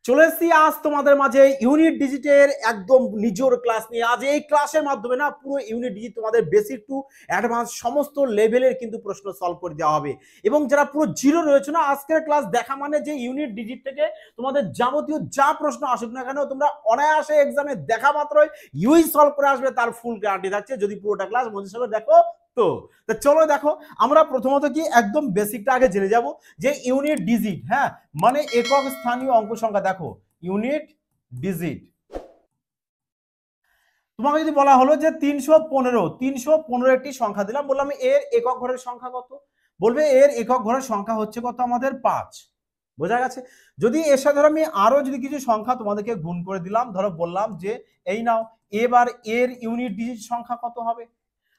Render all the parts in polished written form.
চলে এসেছি আজ তোমাদের মাঝে ইউনিট ডিজিটের একদম নিজের ক্লাস নিয়ে। আজ এই ক্লাসের মাধ্যমে না পুরো ইউনিট ডিজিট তোমাদের বেসিক টু অ্যাডভান্স সমস্ত লেভেলের কিন্তু প্রশ্ন সলভ করে দেওয়া হবে। এবং যারা পুরো জিরো রয়েছে না, আজকের ক্লাস দেখা মানে যে ইউনিট ডিজিট থেকে তোমাদের যাবতীয় যা প্রশ্ন আসুক না কেন তোমরা অনায়াসে এক্সামে দেখা মাত্রই ইউই সলভ করে আসবে, তার ফুল গ্যারান্টি থাকছে যদি পুরোটা ক্লাস মনোযোগ সহকারে দেখো। তো চলো দেখো, আমরা প্রথমত কি একদম বেসিকটা আগে জেনে যাব যে ইউনিট ডিজিট, হ্যাঁ মানে একক স্থানীয় অঙ্ক সংখ্যা। দেখো ইউনিট ডিজিট তোমাকে যদি বলা হলো যে 315 একটি সংখ্যা দিলাম, বললাম এর একক ঘরের সংখ্যা কত, বলবে এর একক ঘরের সংখ্যা হচ্ছে কত আমাদের 5। বোঝা গেছে? যদি এর সাথে ধরো আমি আরো যদি কিছু সংখ্যা তোমাদেরকে গুণ করে দিলাম, ধরো বললাম যে এই নাও এবার এর ইউনিট ডিজিট সংখ্যা কত হবে,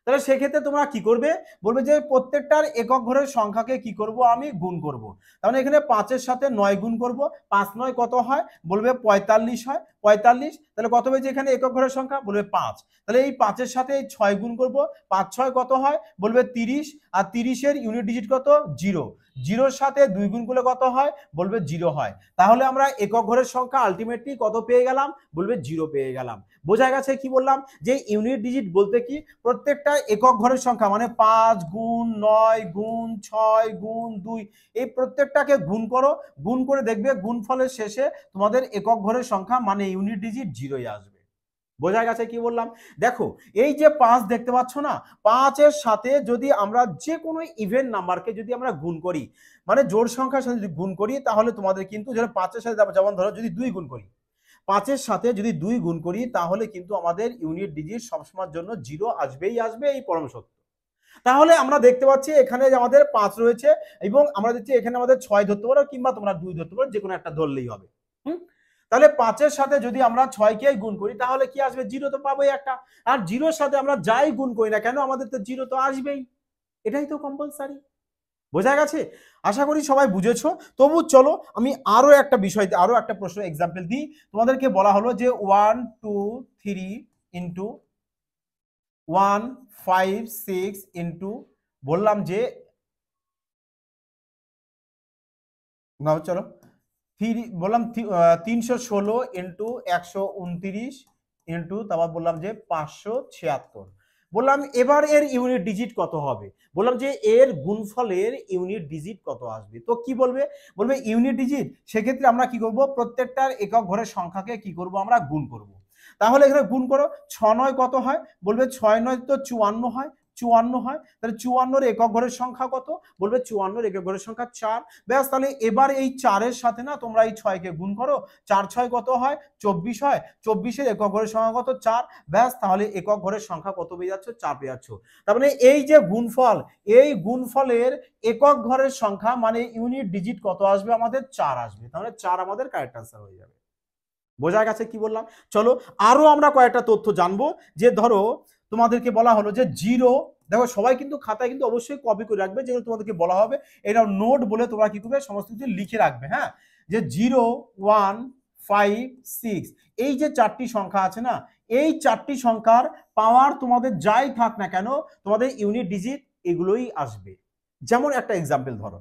তাহলে সেক্ষেত্রে তোমরা কি করবে, বলবে যে প্রত্যেকটার একক ঘরের সংখ্যাকে কি করব আমি গুণ করব। তাহলে এখানে 5-এর সাথে 9 গুণ করব, 5-9 কত হয়, বলবে 45 হয়, 45 তাহলে কত হবে যে এখানে একক ঘরের সংখ্যা, বলবে 5। তাহলে এই 5-এর সাথে এই 6 গুণ করব, 5-6 কত হয়, বলবে 30, আর 30-এর ইউনিট ডিজিট কত 0, 0-এর সাথে 2 গুণ করলে কত হয়, বলবে 0 হয়। তাহলে আমরা একক ঘরের সংখ্যা আলটিমেটলি কত পেয়ে গেলাম, বলবে 0 পেয়ে গেলাম। বোঝা গেছে কি বললাম, যে ইউনিট ডিজিট বলতে কি প্রত্যেকটা একক ঘরের সংখ্যা মানে 5 গুণ 9 গুণ 6 গুণ 2 এই প্রত্যেকটাকে গুণ করো, গুণ করে দেখবে গুণফলের শেষে তোমাদের একক ঘরের সংখ্যা মানে ইউনিট ডিজিট 0ই আসবে। বোঝা গেছে কি বললাম? দেখো এই যে 5 দেখতে পাচ্ছ না, 5-এর সাথে যদি আমরা যে কোনো ইভেন নাম্বারকে যদি আমরা গুণ করি, মানে জোড় সংখ্যার সাথে যদি গুণ করি, তাহলে তোমাদের কিন্তু যেন 5-এর সাথে যেমন ধরো যদি 2 গুণ করি, 5-এর সাথে যদি 2 গুণ করি, তাহলে কিন্তু আমাদের ইউনিট ডিজিট সবসময়ের জন্য 0 আসবেই আসবে, এই পরম সত্য। তাহলে আমরা দেখতে পাচ্ছি এখানে যে আমাদের 5 রয়েছে, এবং আমরা দেখছি এখানে আমাদের 6 ধরতে পারো কিংবা তোমরা 2 ধরতে পারো, যে কোনো একটা ধরলেই হবে। তাহলে 5-এর সাথে যদি আমরা 6-কে গুণ করি তাহলে কি আসবে, 0 তো পাবোই একটা। আর 0-এর সাথে আমরা যাই গুণ করি না কেন আমাদের তো 0 তো আসবেই, এটাই তো কম্পালসারি। বোঝা গেছে? আশা করি সবাই বুঝেছো। তবু চলো আমি আরো একটা বিষয়, আরো একটা প্রশ্ন এক্সাম্পল দিই। তোমাদেরকে বলা হলো যে 1 2 3 ইন্টু 1 5 6 ইন্টু, বললাম যে না চলো 3 বললাম 316 ইন্টু 129 ইন্টু, তারপর বললাম যে 576। বললাম এবার এর ইউনিট ডিজিট কত হবে, বললাম যে এর গুণফলের ইউনিট ডিজিট কত আসবে। তো কি বলবে, বলবে ইউনিট ডিজিট, সেক্ষেত্রে আমরা কি করব, প্রত্যেকটার একক ঘরের সংখ্যাকে কি করব আমরা গুণ করব। তাহলে এখানে গুণ করো, 6-9 কত হয়, বলবে 6-9 তো 54 হয়, 54 হয়। তাহলে 54-এর একক ঘরের সংখ্যা কত, বলবে 54-এর একক ঘরের সংখ্যা 4। ব্যাস, তাহলে এবার এই 4-এর সাথে না তোমরা এই 6-কে গুণ করো, 4-6 কত হয় 24 হয়, 24-এর একক ঘরের সংখ্যা কত 4। ব্যাস, তাহলে একক ঘরের সংখ্যা কত পেয়ে যাচ্ছ, 4 পেয়ে যাচ্ছ। তার মানে এই যে গুণফল, এই গুণফলের একক ঘরের সংখ্যা মানে ইউনিট ডিজিট কত আসবে আমাদের, 4 আসবে। তাহলে 4 আমাদের কারেক্ট আনসার হয়ে যাবে। বোঝা গেছে কি বললাম? চলো আরো আমরা কয়েকটা তথ্য জানবো। যে ধরো তোমাদেরকে বলা হলো যে 0, দেখো সবাই কিন্তু খাতায় কিন্তু অবশ্যই কপি করে রাখবে, যেগুলো তোমাদেরকে বলা হবে এটা নোট বলে তোমরা কি করবে, সমস্ত কিছু লিখে রাখবে। হ্যাঁ, যে 0 1 5 6 এই যে 4টি সংখ্যা আছে না, এই 4টি সংখ্যার পাওয়ার তোমাদের যাই থাক না কেন, তোমাদের ইউনিট ডিজিট এগুলোই আসবে। যেমন একটা এক্সাম্পল ধরো,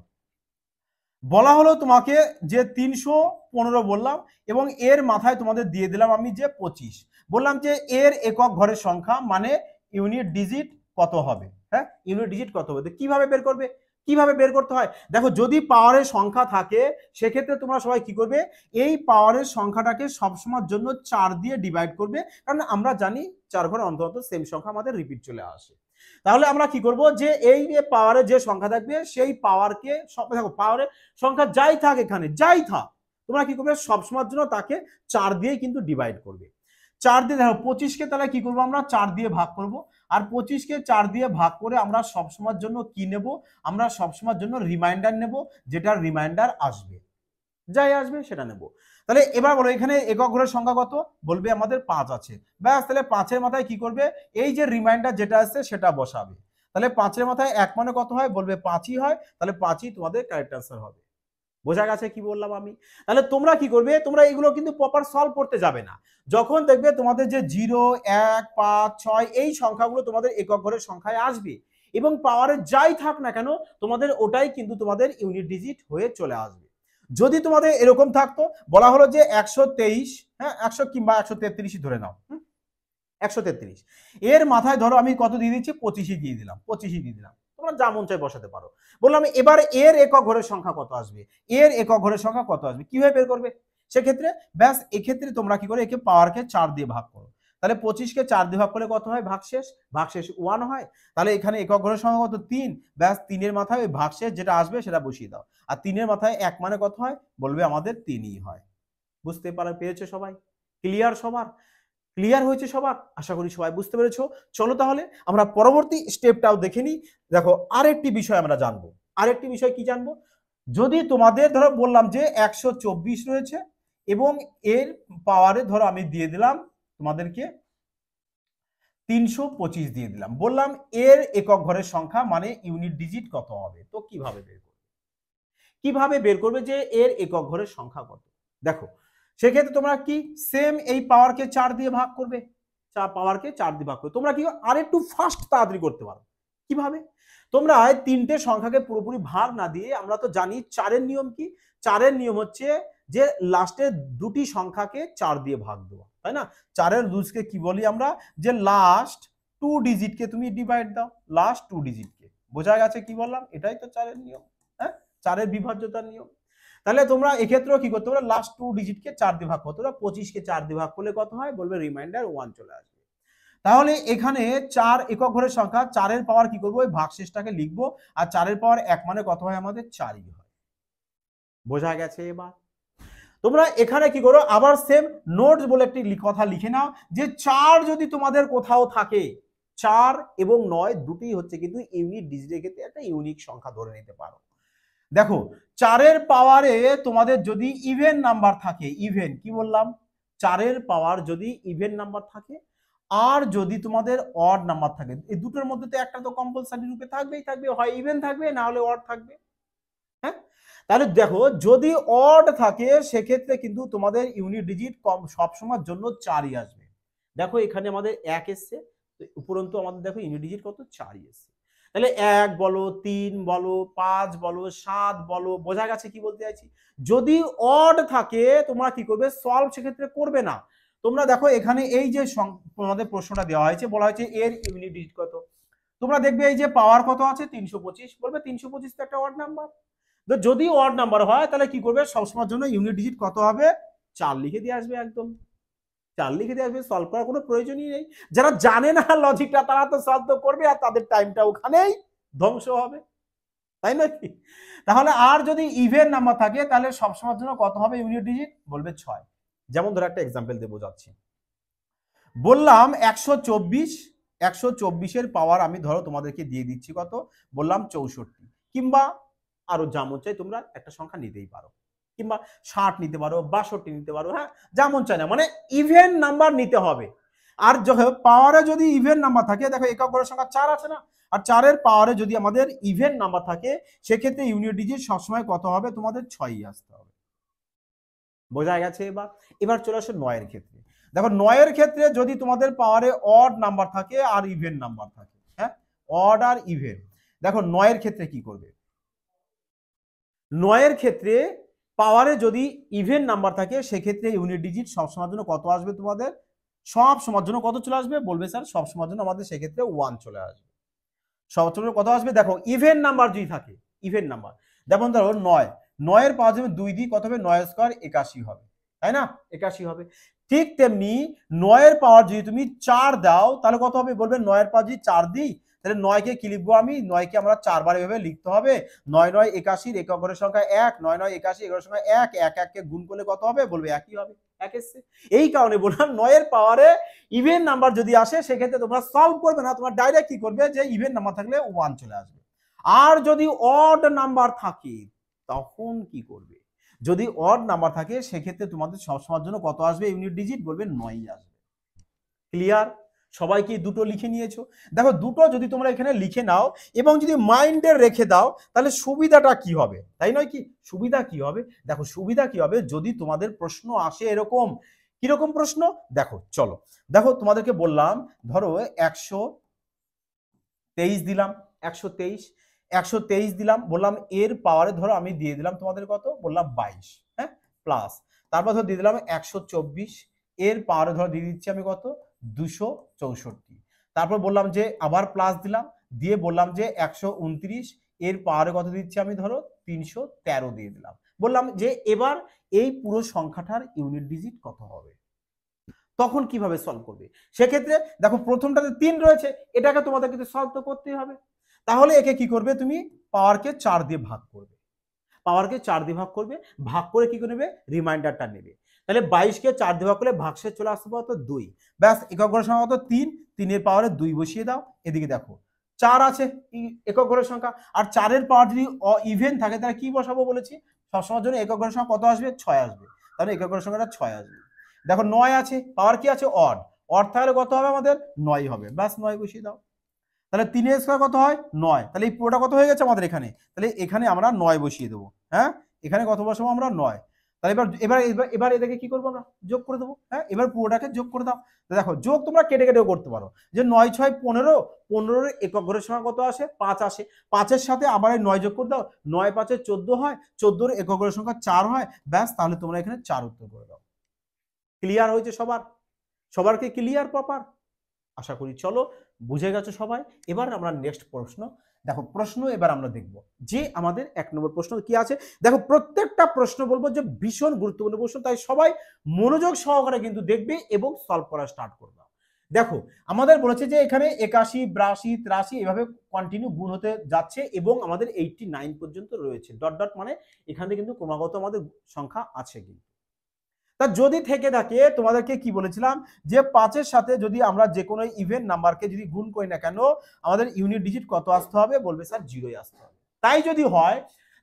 বলা হলো তোমাকে যে 315 বললাম, এবং এর মাথায় তোমাদের দিয়ে দিলাম আমি যে 25, বললাম যে এর একক ঘরের সংখ্যা মানে ইউনিট ডিজিট কত হবে। হ্যাঁ, ইউনিট ডিজিট কত হবে, কিভাবে বের করবে, কিভাবে বের করতে হয়? দেখো যদি পাওয়ারের সংখ্যা থাকে, সেক্ষেত্রে তোমরা সবাই কি করবে, এই পাওয়ারের সংখ্যাটাকে সবসময়ের জন্য 4 দিয়ে ডিভাইড করবে, কারণ আমরা জানি 4 ঘরে অন্তত সেম সংখ্যা আমাদের রিপিট চলে আসে। তাহলে আমরা কি করব, যে এই যে পাওয়ারের যে সংখ্যা থাকবে সেই পাওয়ারকে, দেখো পাওয়ারের সংখ্যা যাই থাক এখানে, যাই থাক, তোমরা কি করবে সবসময়ের জন্য তাকে 4 দিয়ে কিন্তু ডিভাইড করবে। 4 দিয়ে, দেখো 25-কে তাহলে কি করব আমরা 4 দিয়ে ভাগ করব, আর 25-কে 4 দিয়ে ভাগ করে আমরা সবসময়ের জন্য কি নেব, আমরা সবসময়ের জন্য রিমাইন্ডার নেব, যেটার রিমাইন্ডার আসবে, যাই আসবে সেটা নেব। তাহলে এবার বলো এখানে একক ঘরের সংখ্যা কত, বলবে আমাদের 5 আছে। ব্যাস, তাহলে 5-এর মাথায় কি করবে, এই যে রিমাইন্ডার যেটা আছে সেটা বসাবে। তাহলে 5-এর মাথায় 1 মানে কত হয়, বলবে 5ই হয়, তাহলে 5ই তোমাদের কারেক্ট আনসার হবে। বোঝা গেছে কি বললাম আমি? তাহলে তোমরা কি করবে, তোমরা এগুলো কিন্তু প্রপার সলভ করতে যাবে না। যখন দেখবে তোমাদের যে 0 1 5 6 এই সংখ্যাগুলো তোমাদের একক ঘরের সংখ্যায় আসবে, এবং পাওয়ারে যাই থাক না কেন তোমাদের ওটাই কিন্তু তোমাদের ইউনিট ডিজিট হয়ে চলে আসবে। যদি তোমাদের এরকম থাকতো, বলা হলো যে 123, হ্যাঁ 100 কিংবা 133 ধরে নাও, 133, এর মাথায় ধরো আমি কত দিয়ে দিচ্ছি, 25 দিয়ে দিলাম, 25 দিয়ে দিলাম, তোমরা যা মন চাই বসাতে পারো। বললাম এবার এর একক ঘরের সংখ্যা কত আসবে, এর একক ঘরের সংখ্যা কত আসবে, কিভাবে বের করবে? সেক্ষেত্রে ব্যাস এক্ষেত্রে তোমরা কি করে, একে পাওয়ারকে 4 দিয়ে ভাগ করো, তাহলে 25কে 4 দিয়ে ভাগ করলে কত হয়, ভাগশেষ 1 হয়। তাহলে এখানে একক ঘরের সংখ্যা কত, 3, ব্যাস 3-এর মাথায় ওই ভাগশেষ যেটা আসবে সেটা বসিয়ে দাও, আর 3-এর মাথায় 1 মানে কত হয়, বলবে আমাদের 3ই হয়। বুঝতে পেরেছো সবাই? ক্লিয়ার সবার? ক্লিয়ার হয়েছে সবার? আশা করি সবাই বুঝতে পেরেছো। চলো তাহলে আমরা পরবর্তী স্টেপটাও দেখে নিই। দেখো আরেকটি বিষয় আমরা জানবো, আরেকটি বিষয় কি জানবো, যদি তোমাদের ধরো বললাম যে 124 রয়েছে এবং এর পাওয়ারে ধরো আমি দিয়ে দিলাম তোমাদেরকে 325 দিয়ে দিলাম, বললাম এর একক ঘরের সংখ্যা মানে ইউনিট ডিজিট কত হবে, তো কিভাবে বের করবে, কিভাবে বের করবে যে এর একক ঘরের সংখ্যা কত? দেখো সেক্ষেত্রে তোমরা কি সেম এই পাওয়ারকে 4 দিয়ে ভাগ করবে, পাওয়ারকে 4 দিয়ে ভাগ করবে। তোমরা কি আর একটু ফাস্ট তাড়াতাড়ি করতে পারো, কিভাবে? তোমরা তিনটে সংখ্যাকে পুরোপুরি ভাগ না দিয়ে, আমরা তো জানি 4-এর নিয়ম কি, 4-এর নিয়ম হচ্ছে যে লাস্টের দুটি সংখ্যাকে 4 দিয়ে ভাগ দেওয়া, তাই না? 4-এর রুলসকে কি বলি আমরা, যে লাস্ট 2 ডিজিটকে তুমি ডিভাইড দাও, লাস্ট 2 ডিজিটকে। বোঝা গেছে কি বললাম? এটাই তো 4-এর নিয়ম, হ্যাঁ 4-এর বিভাজ্যতার নিয়ম। তাহলে তোমরা এক্ষেত্রেও কি করতে পারো, লাস্ট 2 ডিজিটকে 4 দিয়ে ভাগ করতে পারো, 25কে 4 দিয়ে ভাগ করলে কত হয়, বলবে রিমাইন্ডার 1 চলে আসবে। তাহলে এখানে 4 একক ঘরের সংখ্যা, 4-এর পাওয়ার কি করবো, ওই ভাগশেষটাকে লিখবো, আর 4-এর পাওয়ার 1 মানে কত হয়, আমাদের 4ই হয়। বোঝা গেছে? এবার তোমরা এখানে কি করো, আবার সেম নোটস বলে একটি কথা লিখে নাও, যে 4 যদি তোমাদের কোথাও থাকে, 4 এবং 9 দুটি হচ্ছে কিন্তু ইউনিট ডিজিটের ক্ষেত্রে একটা ইউনিক সংখ্যা ধরে নিতে পারো। দেখো 4-এর পাওয়ারে তোমাদের যদি ইভেন নাম্বার থাকে, ইভেন কি বললাম, 4-এর পাওয়ার যদি ইভেন নাম্বার থাকে, আর যদি তোমাদের অড নাম্বার থাকে, এই দুটোর মধ্যে তো একটা তো কম্পালসারি রূপে থাকবেই থাকবে, হয় ইভেন থাকবে না হলে অড থাকবে, হ্যাঁ? তাহলে দেখো যদি অড থাকে সেক্ষেত্রে কিন্তু তোমাদের ইউনিট ডিজিট কম সবসময়ের জন্য 4ই আসবে। দেখো এখানে আমাদের 1 এসছে, উপরন্তু আমাদের দেখো ইউনিট ডিজিট কত, 4ই এসছে। তাহলে 1 বলো, 3 বলো, 5 বলো, 7 বলো, বোঝা গেছে কি বলতে চাইছি? যদি অড থাকে তোমরা কি করবে, সলভ সেক্ষেত্রে করবে না। তোমরা দেখো এখানে এই যে তোমাদের প্রশ্নটা দেওয়া হয়েছে, বলা হয়েছে এর ইউনিট ডিজিট কত, তোমরা দেখবে এই যে পাওয়ার কত আছে 325, বলবে 325 তো একটা অড নাম্বার। যদি অড নাম্বার হয় তাহলে কি করবে, সবসময়ের জন্য ইউনিট ডিজিট কত হবে, 4 লিখে দিয়ে আসবে, একদম 4 লিখে দিয়ে আসবে, সলভ করার কোনো প্রয়োজনই নেই। যারা জানে না লজিকটা তারা তো সলভ তো করবে, আর তাদের টাইমটা ওখানেই ধ্বংস হবে, তাই নাকি? তাহলে আর যদি ইভেন নাম্বার থাকে তাহলে সবসময়ের জন্য কত হবে ইউনিট ডিজিট, বলবে 6। যেমন ধরো একটা এক্সাম্পল দিয়ে বোঝাচ্ছি, বললাম 124-এর পাওয়ার আমি ধরো তোমাদেরকে দিয়ে দিচ্ছি কত, বললাম 64, কিংবা আরো যেমন চাই তোমরা একটা সংখ্যা নিতেই পারো, কিংবা 60 নিতে পারো, 62 নিতে পারো, হ্যাঁ যেমন চাই না, মানে ইভেন নাম্বার নিতে হবে। আর পাওয়ারে যদি ইভেন নাম্বার থাকে, দেখো একক ঘরের সংখ্যা 4 আছে না, আর 4-এর পাওয়ারে যদি আমাদের ইভেন নাম্বার থাকে সেক্ষেত্রে ইউনিট ডিজিট সবসময় কত হবে, তোমাদের 6ই আসতে হবে। বোঝা গেছে? এবার চলে আসো 9-এর ক্ষেত্রে। দেখো 9-এর ক্ষেত্রে যদি তোমাদের পাওয়ারে অড নাম্বার থাকে আর ইভেন নাম্বার থাকে, হ্যাঁ অড আর ইভেন, দেখো 9-এর ক্ষেত্রে কি করবে, 9-এর ক্ষেত্রে পাওয়ারে যদি ইভেন নাম্বার থাকে সেক্ষেত্রে ইউনিট ডিজিট সবসময়ের জন্য কত আসবে, তোমাদের সব সময়ের জন্য কত চলে আসবে, বলবে স্যার সব সময়ের জন্য আমাদের সেক্ষেত্রে 1 চলে আসবে। সব সময় কত আসবে, দেখো ইভেন নাম্বার যদি থাকে, ইভেন নাম্বার যেমন ধরো 9-এর পাওয়ার যদি 2 দিই কত হবে, 9 স্কয়ার 81 হবে, তাই না? 81 হবে। ঠিক তেমনি 9-এর পাওয়ার যদি তুমি 4 দাও তাহলে কত হবে, বলবে 9-এর পাওয়ার যদি 4 দিই তাহলে 9-কে কি লিখবো, আমি 9-কে আমরা 4 বার এভাবে লিখতে হবে, 9 9 81, একক ঘরের সংখ্যা 1, 9 9 81, একক সংখ্যা 1, 1 1 কে গুণ করলে কত হবে, বলবে 1ই হবে, 1 এসছে। এই কারণে বললাম 9-এর পাওয়ারে ইভেন নাম্বার যদি আসে সেক্ষেত্রে তোমরা সলভ করবে না, তোমরা ডাইরেক্ট কি করবে, যে ইভেন নাম্বার থাকলে 1 চলে আসবে। আর যদি অড নাম্বার থাকে তখন কি করবে, যদি অড নাম্বার থাকে সেক্ষেত্রে তোমাদের সবসময়ের জন্য কত আসবে ইউনিট ডিজিট, বলবে 9ই আসবে। ক্লিয়ার? সবাই কি দুটো লিখে নিয়েছো? দেখো দুটো যদি তোমরা এখানে লিখে নাও এবং যদি মাইন্ডে রেখে দাও তাহলে সুবিধাটা কি হবে, তাই নয় কি? সুবিধা কি হবে, দেখো সুবিধা কি হবে, যদি তোমাদের প্রশ্ন আসে এরকম, কিরকম প্রশ্ন, দেখো চলো দেখো তোমাদেরকে বললাম ধরো 123 দিলাম, 123 123 দিলাম, বললাম এর পাওয়ারে ধরো আমি দিয়ে দিলাম তোমাদের কত, বললাম 22, হ্যাঁ, প্লাস তারপর ধরো দিয়ে দিলাম 124, এর পাওয়ারে ধরো দিয়ে দিচ্ছি আমি কত, 264, তারপর বললাম যে আবার প্লাস দিলাম, দিয়ে বললাম যে 129, এর পাওয়ারে কত দিচ্ছি আমি, ধরো 313 দিয়ে দিলাম। বললাম যে এবার এই পুরো সংখ্যাটার ইউনিট ডিজিট কত হবে, তখন কিভাবে সলভ করবে। সেক্ষেত্রে দেখো প্রথমটাতে 3 রয়েছে, এটাকে তোমাদের কিন্তু সলভ তো করতেই হবে। তাহলে একে কি করবে, তুমি পাওয়ারকে 4 দিয়ে ভাগ করবে, পাওয়ারকে 4 দিয়ে ভাগ করবে, ভাগ করে কি করে নেবে, রিমাইন্ডারটা নেবে। তাহলে 22কে 4 দিয়ে ভাগ করলে ভাগশেষ চলে আসবে কত, 2। ব্যাস, একক ঘরের সংখ্যা কত, 3, 3 এর পাওয়ারে 2 বসিয়ে দাও। এদিকে দেখো 4 আছে একক ঘরের সংখ্যা, আর 4 এর পাওয়ার যদি ইভেন থাকে তাহলে কি বসাবো বলেছি, সবসময়ের জন্য একক ঘরের সংখ্যা কত আসবে, 6 আসবে। তাহলে একক ঘরের সংখ্যাটা 6 আসবে। দেখো 9 আছে, পাওয়ার কি আছে, অড, অড থাকলে কত হবে আমাদের, 9 হবে। ব্যাস 9 বসিয়ে দাও। তাহলে 3 এর স্কয়ার কত হয়, 9। তাহলে এই পুরোটা কত হয়ে গেছে আমাদের এখানে, তাহলে এখানে আমরা 9 বসিয়ে দেবো। হ্যাঁ, এখানে কত বসাবো আমরা, 9। তাহলে এবার এবার এবার এবার এটাকে কি করবো আমরা, যোগ করে দেবো। হ্যাঁ, এবার পুরোটাকে যোগ করে দাও। দেখো যোগ তোমরা কেটে কেটেও করতে পারো, যে 9 6 15, 15 এর একক ঘরের সংখ্যা কত আসে, 5 আসে। 5 এর সাথে আবার এই 9 যোগ করে দাও, 9 5 14 হয়, 14 এর একক ঘরের সংখ্যা 4 হয়। ব্যাস, তাহলে তোমরা এখানে 4 উত্তর করে দাও। ক্লিয়ার হয়েছে সবার, সবার কি ক্লিয়ার প্রপার, আশা করি। চলো, বুঝে গেছো সবাই। এবার আমরা নেক্সট প্রশ্ন, দেখো প্রশ্ন এবার আমরা দেখব যে আমাদের 1 নম্বর প্রশ্ন কি আছে। দেখো প্রত্যেকটা প্রশ্ন বলবো যে ভীষণ গুরুত্বপূর্ণ প্রশ্ন, তাই সবাই মনোযোগ সহকারে কিন্তু দেখবে এবং সলভ করা স্টার্ট করবে। দেখো আমাদের বলেছে যে এখানে 81 82 83 এভাবে কন্টিনিউ গুণ হতে যাচ্ছে এবং আমাদের 89 পর্যন্ত রয়েছে, ডট ডট মানে এখানে কিন্তু ক্রমাগত আমাদের সংখ্যা আছে। কিন্তু তা যদি থেকে থাকে, তোমাদেরকে কি বলেছিলাম যে 5-এর সাথে যদি আমরা যে কোনো ইভেন নাম্বারকে যদি গুণ করি না কেন, আমাদের ইউনিট ডিজিট কত আসতে হবে, বলবে স্যার 0 আসতে হবে। তাই যদি হয়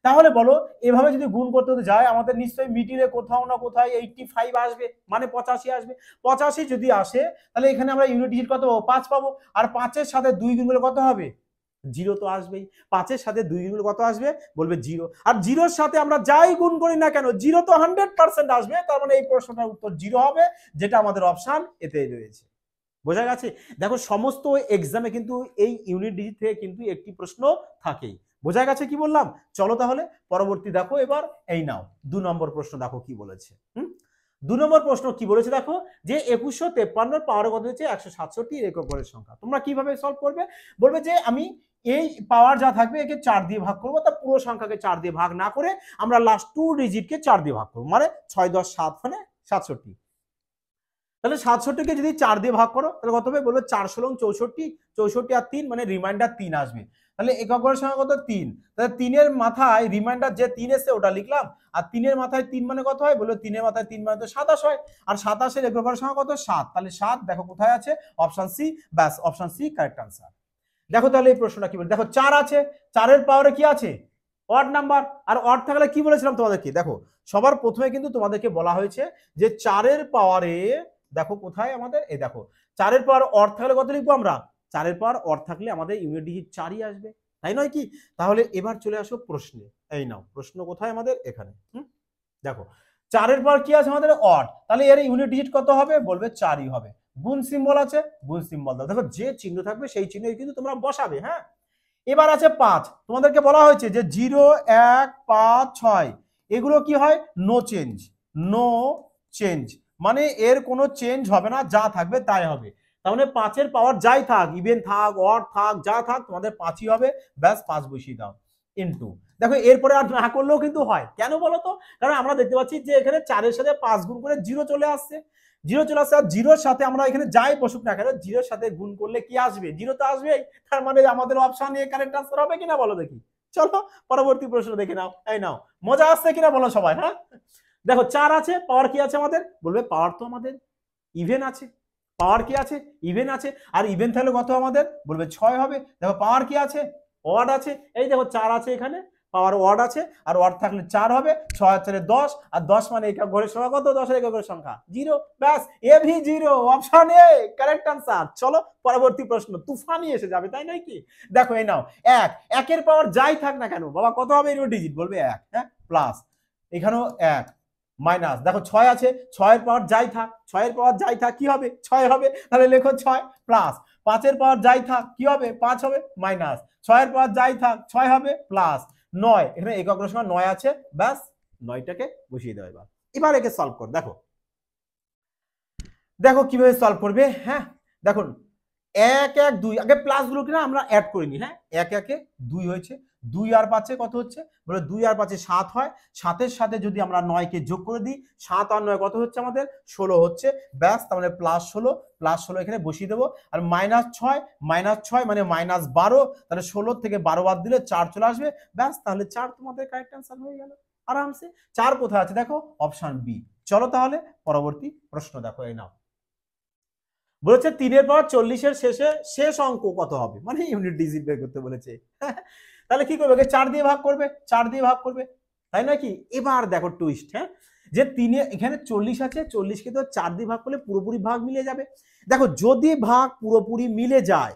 তাহলে বলো, এভাবে যদি গুণ করতে যায় আমাদের নিশ্চয়ই মিডিলে কোথাও না কোথাও 85 আসবে, মানে 85 আসবে। 85 যদি আসে তাহলে এখানে আমরা ইউনিট ডিজিট কত পাবো, 5 পাবো। আর 5-এর সাথে 2 গুণ করলে কত হবে, 0 তো আসবেই। 5-এর সাথে 2 গুণ কত আসবে, বলবে 0। আর 0-এর সাথে আমরা যাই গুণ করি না কেন, 0 তো 100% আসবে। তার মানে এই প্রশ্নটার উত্তর 0 হবে, যেটা আমাদের অপশন এতে রয়েছে। বোঝা গেছে। দেখো সমস্ত এক্সামে কিন্তু এই ইউনিট ডিজিট থেকে কিন্তু একটি প্রশ্ন থাকেই। বোঝা গেছে কি বললাম। চলো তাহলে পরবর্তী দেখো, এবার এই নাও 2 নম্বর প্রশ্ন, দেখো কি বলেছে। 2 নম্বর প্রশ্ন কি বলেছে দেখো, যে 2153 পাওয়ার কত হচ্ছে 167 একক ঘরের সংখ্যা। তোমরা কিভাবে সলভ করবে, বলবে যে আমি এই পাওয়ার যা থাকবে একে 4 দিয়ে ভাগ করবো, তা পুরো সংখ্যাকে 4 দিয়ে ভাগ না করে আমরা লাস্ট 2 ডিজিটকে 4 দিয়ে ভাগ করবো, মানে 6 10 7 মানে 67। তাহলে 67কে যদি 4 দিয়ে ভাগ করো তাহলে কত হবে, বলবে 4 16 64, 64 আর 3 মানে রিমাইন্ডার 3 আসবে। তাহলে একক ঘরের সংখ্যা কত, 3। তাহলে 3 এর মাথায় রিমাইন্ডার যে 3 এসে ওটা লিখলাম, আর 3 এর মাথায় 3 মানে কত হয়, বললো 3 এর মাথায় 3 মানে তো 27 হয়। আর 27 এর একক ঘরের সংখ্যা কত, 7। তাহলে 7 দেখো কোথায় আছে, অপশন সি। ব্যাস, অপশন সি কারেক্ট আনসার। দেখো তাহলে এই প্রশ্নটা কি বলে, দেখো 4 আছে, 4 এর পাওয়ারে কি আছে, অড নাম্বার। আর অড থাকলে কি বলেছিলাম তোমাদেরকে, দেখো সবার প্রথমে কিন্তু তোমাদেরকে বলা হয়েছে যে 4 এর পাওয়ারে, দেখো কোথায় আমাদের, এই দেখো 4 এর পাওয়ার অড থাকলে কত লিখবো আমরা, 4 এর পাওয়ার অড থাকলে আমাদের ইউনিট ডিজিট 4ই আসবে, তাই নয় কি। তাহলে এবার চলে আসো প্রশ্নে, এই নাও প্রশ্ন কোথায় আমাদের, এখানে। দেখো 4 এর পাওয়ার কি আছে আমাদের, অড, তাহলে এর ইউনিট ডিজিট কত হবে, বলবে 4ই হবে। গুণ সিম্বল আছে, গুণ সিম্বল দাও। দেখো যে চিহ্ন থাকবে সেই চিহ্ন কিন্তু তোমরা বসাবে। হ্যাঁ, এবার আছে 5, তোমাদেরকে বলা হয়েছে যে 0 1 5 6 এগুলো কি হয়, নো চেঞ্জ, নো চেঞ্জ, মানে এর কোনো চেঞ্জ হবে না, যা থাকবে তাই হবে। তাহলে 5 এর পাওয়ার যাই থাক, ইভেন থাক অড থাক যা থাক, তোমাদের 5ই হবে। ব্যাস 5 বসিয়ে দাও ইনটু, দেখো এরপরে আর না করলেও কিন্তু হয়। কেন বলো তো, কারণ আমরা দেখতে পাচ্ছি যে এখানে 4 এর সাথে 5 গুণ করে 0 চলে আসছে, 0 চলে আসছে। আর 0-র সাথে আমরা এখানে যাই বসুক না কেন, 0-র সাথে গুণ করলে কি আসবে, 0 তো আসবেই। তার মানে আমাদের অপশন এ কারেক্ট আনসার হবে কিনা বলো দেখি। চলো পরবর্তী প্রশ্ন দেখে নাও। এই নাও, মজা আসছে কিনা বলো সবাই। হ্যাঁ, দেখো 4 আছে, পাওয়ার কি আছে আমাদের, বলবে পাওয়ার তো আমাদের ইভেন আছে, পাওয়ার কি আছে, ইভেন আছে। আর ইভেন থাকলে কত আমাদের, বলবে 6 হবে। দেখো পাওয়ার কি আছে, অড আছে। এই দেখো 4 আছে এখানে, পাওয়ার অড আছে, আর অড থাকলে 4 হবে। 6 আর 4 10, আর 10 মানে একক ঘরের সংখ্যা কত, 10 এর একক ঘরের সংখ্যা 0। ব্যাস, এভি 0, অপশন এ কারেক্ট আনসার। চলো পরবর্তী প্রশ্ন, তুফানি এসে যাবে, তাই নয় কি। দেখো এই নাও 1, 1 এর পাওয়ার যাই থাক না কেন বাবা কত হবে, ইউনিট ডিজিট, বলবে 1। হ্যাঁ, প্লাস এখানেও 1, মাইনাস দেখো 6 আছে, 6 এর পাওয়ার যাই থাক, 6 এর পাওয়ার যাই থাক কি হবে, 6 হবে। তাহলে লেখো 6 প্লাস 5-এর পাওয়ার যাই থাক কি হবে 5 হবে মাইনাস, 6-এর পাওয়ার যাই থাক 6 হবে প্লাস 9, এখানে একক ঘরের সংখ্যা 9 আছে, ব্যাস 9টাকে বসিয়ে দাও। এবার একে সলভ কর, দেখো দেখো কিভাবে সলভ করবে। হ্যাঁ দেখুন 1 1 2, আগে প্লাস গুলোকে না আমরা অ্যাড করে নিই। হ্যাঁ 1 1 2 হয়েছে, 2 আর 5 কত হচ্ছে, বলে 2 আর 5 7 হয়, 7-এর সাথে যদি আমরা 9 কে যোগ করে দিই 7 আর 9 কত হচ্ছে আমাদের 16 হচ্ছে, ব্যাস তার মানে +16 এখানে বসিয়ে দেবো। আর -6 মানে -12, তাহলে 16 থেকে 12 বাদ দিলে 4 চলে আসবে, ব্যাস তাহলে 4 তোমাদের কারেক্ট অ্যান্সার হয়ে গেল আরামসে। 4 কোথায় আছে দেখো, অপশন বি। চলো তাহলে পরবর্তী প্রশ্ন দেখো, এই নাও বলেছে 3-এর পাওয়ার 40-এর শেষ অঙ্ক কত হবে, মানে ইউনিট ডিজিট বের করতে বলেছে। তাহলে কি করবে, 4 দিয়ে ভাগ করবে, 4 দিয়ে ভাগ করবে, তাই নাকি। এবার দেখো টুইস্ট, হ্যাঁ যে 3 এখানে 40 আছে, 40কে তো 4 দিয়ে ভাগ করলে পুরোপুরি ভাগ মিলে যাবে। দেখো যদি ভাগ পুরোপুরি মিলে যায়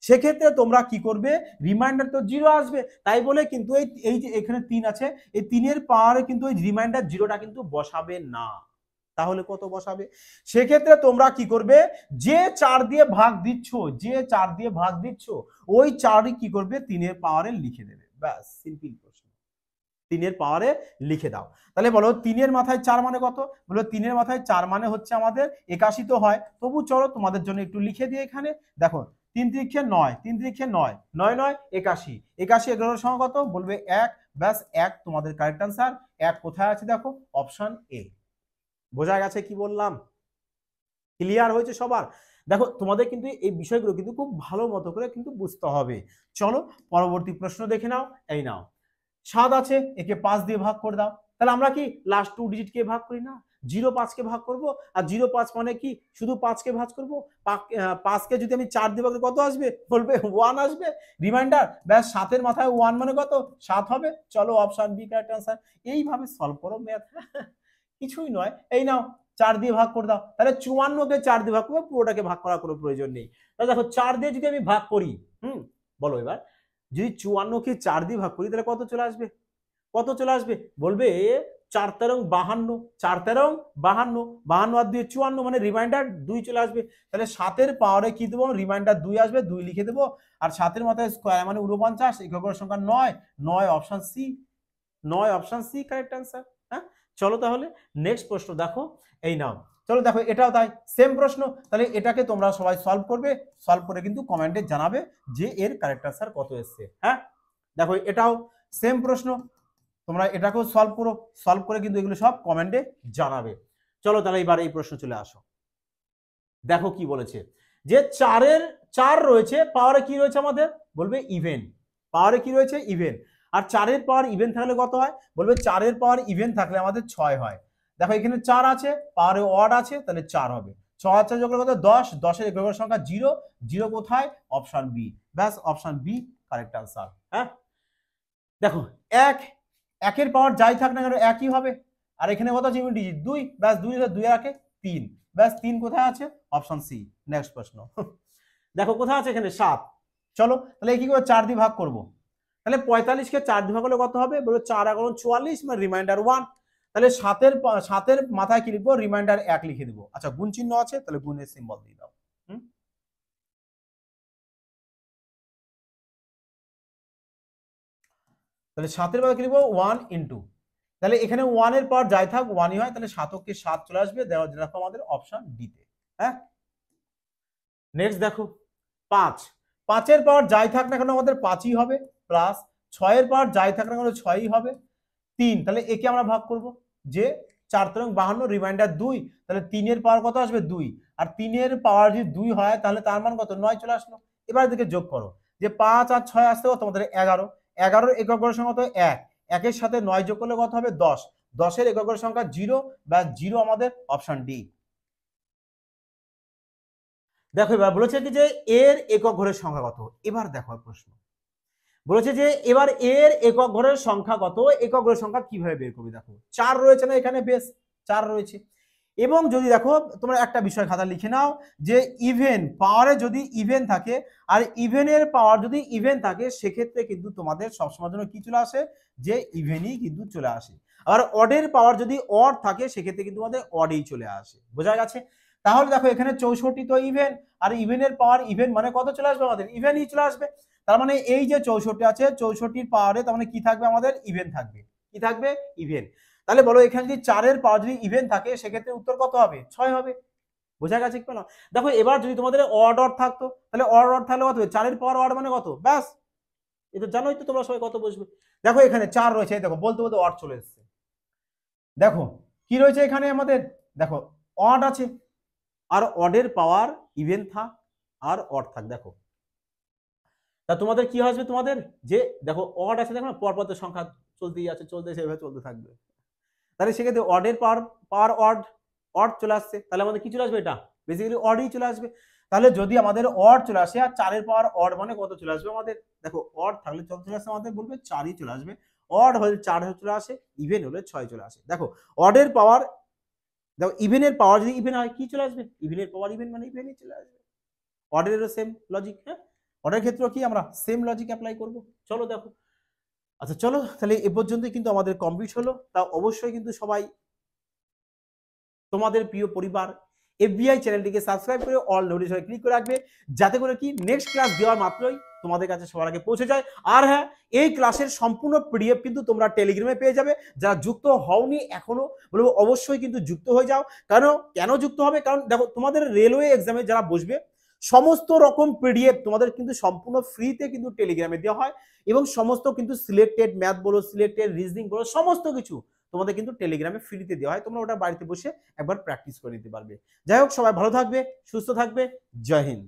সেক্ষেত্রে তোমরা কি করবে, রিমাইন্ডার তো 0 আসবে, তাই বলে কিন্তু এই যে এখানে 3 আছে, এই 3-এর পাওয়ারে কিন্তু এই রিমাইন্ডার 0টা কিন্তু বসাবে না। তাহলে কত বসাবে, সেক্ষেত্রে তোমরা কি করবে, যে 4 দিয়ে ভাগ দিচ্ছ, ওই 4ই কি করবে 3-এর পাওয়ারে লিখে দেবে, ব্যাস সিম্পল প্রশ্ন, 3-এর পাওয়ারে লিখে দাও। তাহলে বলো 3-এর মাথায় 4 মানে কত, বলো 3-এর মাথায় 4 মানে হচ্ছে আমাদের 81 তো হয়, তবু চলো তোমাদের জন্য একটু লিখে দিই এখানে। দেখো 3 3 9, 3 3 9, 9 9 81, 81 11 সংখ্যা কত, বলবে 1, ব্যাস 1 তোমাদের কারেক্ট আনসার। 1 কোথায় আছে দেখো, অপশন এ। বোঝা গেছে কি বললাম, ক্লিয়ার হয়েছে সবার। দেখো তোমাদের কিন্তু এই বিষয়গুলো কিন্তু খুব ভালো মতো করে কিন্তু বুঝতে হবে। চলো পরবর্তী প্রশ্ন দেখে নাও, এই নাও 7 আছে, একে 5 দিয়ে ভাগ করে দাও। তাহলে আমরা কি লাস্ট 2 ডিজিট কে ভাগ করি না, 0 5 কে ভাগ করব, আর 0 5 মানে কি শুধু 5 কে ভাগ করব, 5 কে যদি আমি 4 দিয়ে ভাগ করি কত আসবে, বলবে 1 আসবে, রিমাইন্ডার, ব্যাস 7-এর মাথায় 1 মানে কত 7 হবে। চলো অপশন বি কারেক্ট आंसर। এইভাবে সলভ করো ম্যাথ, কিছুই নয়। এই নাও 4 দিয়ে ভাগ করে দাও, তাহলে 54কে 4 দিয়ে ভাগ করবে, পুরোটাকে ভাগ করার কোনো প্রয়োজন নেই। তাহলে দেখো 4 দিয়ে যদি আমি ভাগ করি, বলো এবার যদি 54কে 4 দিয়ে ভাগ করি তাহলে কত চলে আসবে, কত চলে আসবে, বলবে 4 তেরং 52, 4 তেরং 52, 52 আর 2 54, মানে রিমাইন্ডার 2 চলে আসবে। তাহলে 7-এর পাওয়ারে কি দেবো, রিমাইন্ডার 2 আসবে, 2 লিখে দেবো। আর 7-এর মাথায় স্কয়ার মানে 49, একক সংখ্যা 9, 9 option C, 9 option C correct answer. হ্যাঁ চলো তাহলে নেক্সট প্রশ্ন দেখো, এই নাও চলো দেখো এটাও তাই সেম প্রশ্ন, তাহলে এটাকে তোমরা সবাই সলভ করবে, সলভ করে কিন্তু কমেন্টে জানাবে যে এর কারেক্ট आंसर কত এসেছে। হ্যাঁ দেখো এটাও সেম প্রশ্ন, তোমরা এটাকেও সলভ করো, সলভ করে কিন্তু এগুলো সব কমেন্টে জানাবে। চলো তাহলে এবার এই প্রশ্ন চলে আসো, দেখো কি বলেছে, যে 4 রয়েছে, পাওয়ারে কি রয়েছে আমাদের, বলবে ইভেন, পাওয়ারে কি রয়েছে ইভেন, আর 4-এর পাওয়ার ইভেন থাকলে কত হয়, বলবে 4-এর পাওয়ার ইভেন থাকলে আমাদের 6 হয়। দেখো এখানে 4 আছে, পাওয়ারে অড আছে, তাহলে 4 হবে, 6 আর 4 যোগ করলে কত 10, 10-এর একক সংখ্যা 0, 0 কোথায়, অপশন বি, ব্যাস অপশন বি কারেক্ট आंसर। হ্যাঁ দেখো 1-এর পাওয়ার যাই থাক না কেন একই হবে, আর এখানে কত আছে ইউনিট ডিজিট 2, ব্যাস 2 আর 3, ব্যাস 3 কোথায় আছে, অপশন সি। নেক্সট প্রশ্ন দেখো কোথায় আছে, এখানে 7। চলো তাহলে কি করে 4 দিয়ে ভাগ করব, তাহলে 45-কে 4 দিয়ে ভাগ করলে কত হবে, বলো 4 × 44, মানে রিমাইন্ডার 1, তাহলে 7-এর মাথায় কি লিখবো, রিমাইন্ডার 1 লিখে দেবো। আচ্ছা গুণ চিহ্ন আছে, তাহলে গুণের সিম্বল দিয়ে দাও। তাহলে 7-এর মাথায় কি লিখবো 1 × তাহলে এখানে 1-এর পাওয়ার যাই থাক 1ই হয়, তাহলে 7-কে 7 চলে আসবে, দেখো আমাদের অপশন ডি তে। হ্যাঁ নেক্সট দেখো 5-এর পাওয়ার যাই থাক না কেন আমাদের 5ই হবে, প্লাস 6-এর পাওয়ার যাই থাক না কেন 6ই হবে, 3, তাহলে একে আমরা ভাগ করব, যে 4 তেরং 52, রিমাইন্ডার 2, তাহলে 3-এর পাওয়ার কত আসবে 2, আর 3-এর পাওয়ার যদি 2 হয় তাহলে তার মান কত 9 চলে আসলো। এবার এদিকে যোগ করো, যে 5 আর 6 আসতে কত তোমাদের 11, 11-এর একক গড়ের সংখ্যা কত 1, 1-এর সাথে 9 যোগ করলে কত হবে 10, 10-এর একক গড়ের সংখ্যা 0, বা 0 আমাদের অপশন ডি। দেখো এবার বলেছে কি যে এর একক ঘরের সংখ্যা কত, এবার দেখো প্রশ্ন বলেছে যে এবার এর একক ঘরের সংখ্যা কত, একক ঘরের সংখ্যা কিভাবে বের করবে, দেখো 4 রয়েছে না এখানে, বেশ 4 রয়েছে, এবং যদি দেখো তোমরা একটা বিষয় খাতা লিখে নাও, যে ইভেন পাওয়ারে যদি ইভেন থাকে, আর ইভেনের পাওয়ার যদি ইভেন থাকে, সেক্ষেত্রে কিন্তু তোমাদের সবসময়ের জন্য কি চলে আসে, যে ইভেনই কিন্তু চলে আসে। আর অডের পাওয়ার যদি অড থাকে, সেক্ষেত্রে কিন্তু তোমাদের অডেই চলে আসে। বোঝা গেছে, তাহলে দেখো এখানে 64 তো ইভেন, আর ইভেনের পাওয়ার ইভেন মানে কত চলে আসবে আমাদের, ইভেনই চলে আসবে। তার মানে এই যে 64 আছে 64-র পাওয়ারে তার মানে কি থাকবে আমাদের, ইভেন থাকবে। কি থাকবে, ইভেন। তাহলে বলো এখানে যদি 4-এর পাওয়ার যদি ইভেন থাকে সেক্ষেত্রে উত্তর কত হবে, 6 হবে। বোঝা গেছে কি না? দেখো এবার যদি তোমাদের অড অড থাকতো, তাহলে অড অড থাকলে কত হবে, 4-এর পাওয়ার অড মানে কত, ব্যাস। এটা জানোই তো তোমরা সবাই কত বসবে। দেখো এখানে 4 রয়েছে, দেখো বলতে বলতে অড চলে এসেছে। দেখো কি রয়েছে এখানে আমাদের, দেখো অড আছে, আর অডের পাওয়ার ইভেন থাক আর অড থাক। দেখো তা তোমাদের কি আসবে, তোমাদের যে দেখো অড আছে, দেখো না পরপর সংখ্যা চলতেই আছে, চলতে সেভাবে চলতে থাকবে। তাহলে সেক্ষেত্রে অডের পাওয়ার পাওয়ার অড, অড চলে আসছে, তাহলে আমাদের কি চলে আসবে, এটা বেসিক্যালি অডই চলে আসবে। তাহলে যদি আমাদের অড চলে আসে আর 4-এর পাওয়ার অড মানে কত চলে আসবে আমাদের, দেখো অড থাকলে কত চলে আসবে আমাদের, বলবে 4ই চলে আসবে। অড হলে 4 চলে আসে, ইভেন হলে 6 চলে আসে। দেখো অডের পাওয়ার, দেখো ইভেনের পাওয়ার যদি ইভেন হয় কি চলে আসবে, ইভেনের পাওয়ার ইভেন মানে ইভেনই চলে আসবে। অর্ডারেরও সেম লজিক, হ্যাঁ অর্ডারের ক্ষেত্রেও কি আমরা সেম লজিক অ্যাপ্লাই করব। চলো দেখো, আচ্ছা চলো তাহলে এ পর্যন্তই কিন্তু আমাদের কমপ্লিট হলো। তা অবশ্যই কিন্তু সবাই তোমাদের প্রিয় পরিবার এফবিআই চ্যানেলটিকে সাবস্ক্রাইব করে অল নোটিফিকেশন ক্লিক করে রাখবে, যাতে করে কি নেক্সট ক্লাস দেওয়ার মাত্রই তোমাদের কাছে সবার আগে পৌঁছে যায়। আর হ্যাঁ, এই ক্লাসের সম্পূর্ণ পিডিএফ কিন্তু তোমরা টেলিগ্রামে পেয়ে যাবে। যারা যুক্ত হওনি এখনো, বলবো অবশ্যই কিন্তু যুক্ত হয়ে যাও। কারণ কেন যুক্ত হবে, কারণ দেখো তোমাদের রেলওয়ে এক্সামে যারা বসবে সমস্ত রকম পিডিএফ তোমাদের কিন্তু সম্পূর্ণ ফ্রিতে কিন্তু টেলিগ্রামে দেওয়া হয়, এবং সমস্ত কিন্তু সিলেক্টেড ম্যাথ বলো, সিলেক্টেড রিজনিং বলো, সমস্ত কিছু তোমাদের কিন্তু টেলিগ্রামে ফ্রিতে দেওয়া হয়। তোমরা ওটা বাড়িতে বসে একবার প্র্যাকটিস করে নিতে পারবে। যাই হোক, সবাই ভালো থাকবে, সুস্থ থাকবে। জয় হিন্দ।